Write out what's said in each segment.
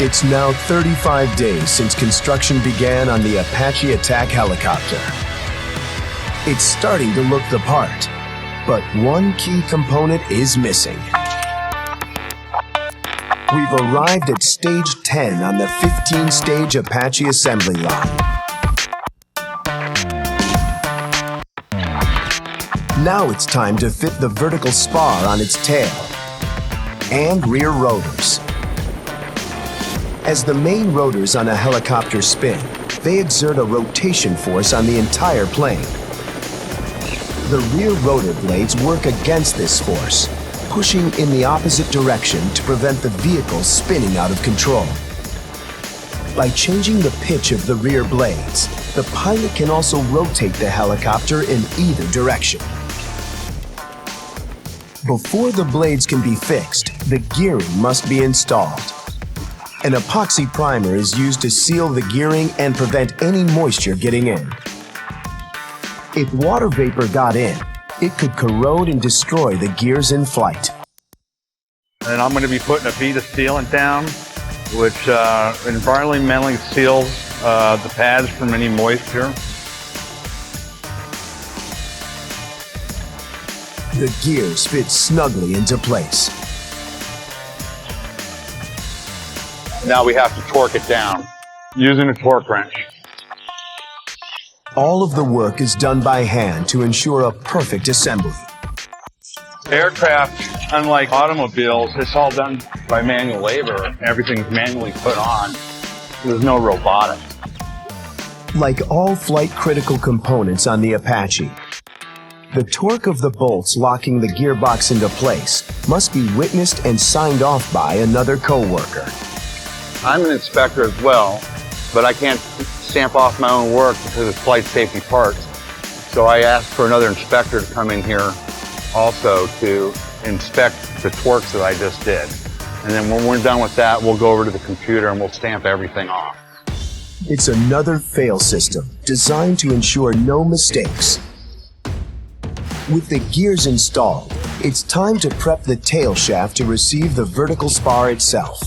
It's now 35 days since construction began on the Apache attack helicopter. It's starting to look the part, but one key component is missing. We've arrived at stage 10 on the 15-stage Apache assembly line. Now it's time to fit the vertical spar on its tail and rear rotors. As the main rotors on a helicopter spin, they exert a rotation force on the entire plane. The rear rotor blades work against this force, pushing in the opposite direction to prevent the vehicle spinning out of control. By changing the pitch of the rear blades, the pilot can also rotate the helicopter in either direction. Before the blades can be fixed, the gearing must be installed. An epoxy primer is used to seal the gearing and prevent any moisture getting in. If water vapor got in, it could corrode and destroy the gears in flight. And I'm going to be putting a bead of sealant down, which environmentally seals the pads from any moisture. The gears fit snugly into place. Now we have to torque it down using a torque wrench. All of the work is done by hand to ensure a perfect assembly. Aircraft, unlike automobiles, it's all done by manual labor. Everything's manually put on. There's no robotics. Like all flight-critical components on the Apache, the torque of the bolts locking the gearbox into place must be witnessed and signed off by another co-worker. I'm an inspector as well, but I can't stamp off my own work because it's flight safety parts. So I asked for another inspector to come in here also to inspect the torques that I just did. And then when we're done with that, we'll go over to the computer and we'll stamp everything off. It's another fail system designed to ensure no mistakes. With the gears installed, it's time to prep the tail shaft to receive the vertical spar itself.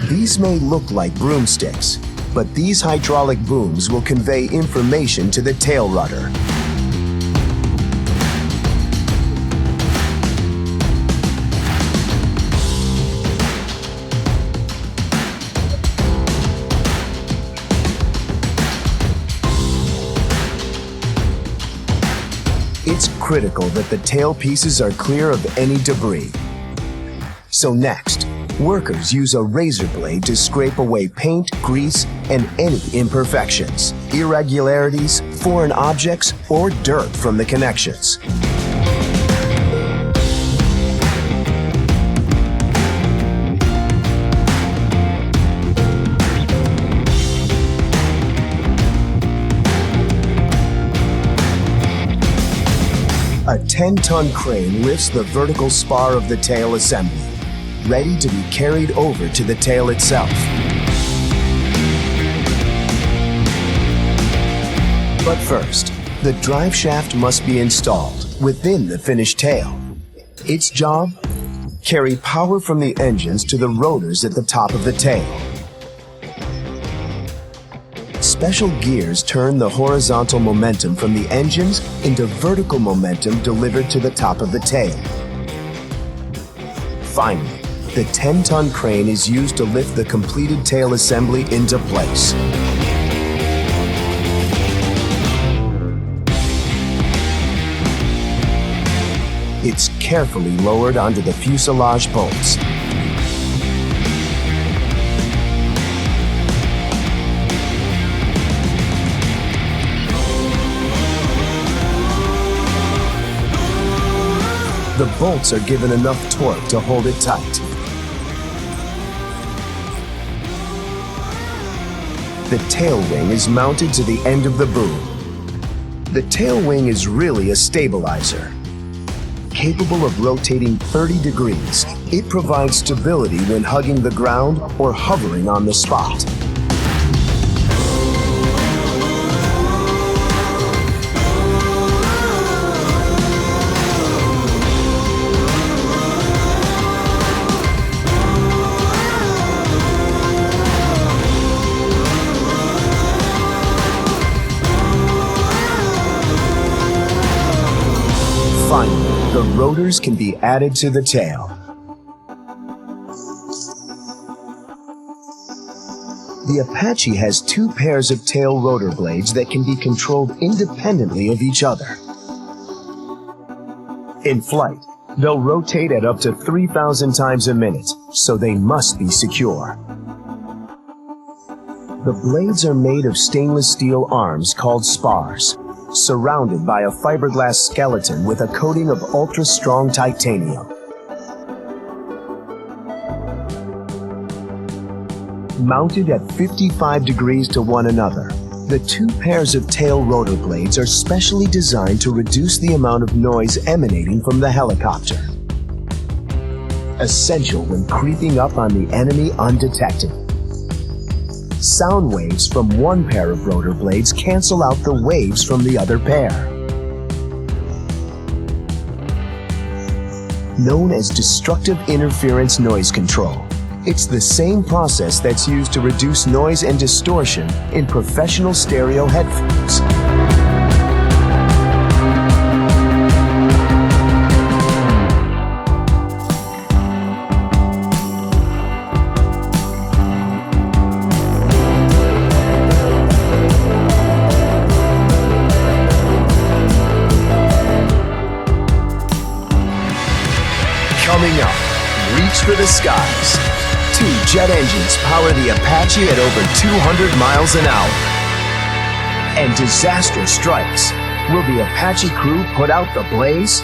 These may look like broomsticks, but these hydraulic booms will convey information to the tail rudder. It's critical that the tail pieces are clear of any debris. So next, workers use a razor blade to scrape away paint, grease, and any imperfections, irregularities, foreign objects, or dirt from the connections. A 10-ton crane lifts the vertical spar of the tail assembly, ready to be carried over to the tail itself. But first, the drive shaft must be installed within the finished tail. Its job? Carry power from the engines to the rotors at the top of the tail. Special gears turn the horizontal momentum from the engines into vertical momentum delivered to the top of the tail. Finally, the 10-ton crane is used to lift the completed tail assembly into place. It's carefully lowered onto the fuselage bolts. The bolts are given enough torque to hold it tight. The tail wing is mounted to the end of the boom. The tail wing is really a stabilizer. Capable of rotating 30 degrees, it provides stability when hugging the ground or hovering on the spot. rotors can be added to the tail. The Apache has two pairs of tail rotor blades that can be controlled independently of each other. In flight, they'll rotate at up to 3,000 times a minute, so they must be secure. The blades are made of stainless steel arms called spars, surrounded by a fiberglass skeleton with a coating of ultra-strong titanium. Mounted at 55 degrees to one another, the two pairs of tail rotor blades are specially designed to reduce the amount of noise emanating from the helicopter. Essential when creeping up on the enemy undetected. Sound waves from one pair of rotor blades cancel out the waves from the other pair. Known as destructive interference noise control, it's the same process that's used to reduce noise and distortion in professional stereo headphones. Coming up, reach for the skies. Two jet engines power the Apache at over 200 miles an hour. And disaster strikes. Will the Apache crew put out the blaze?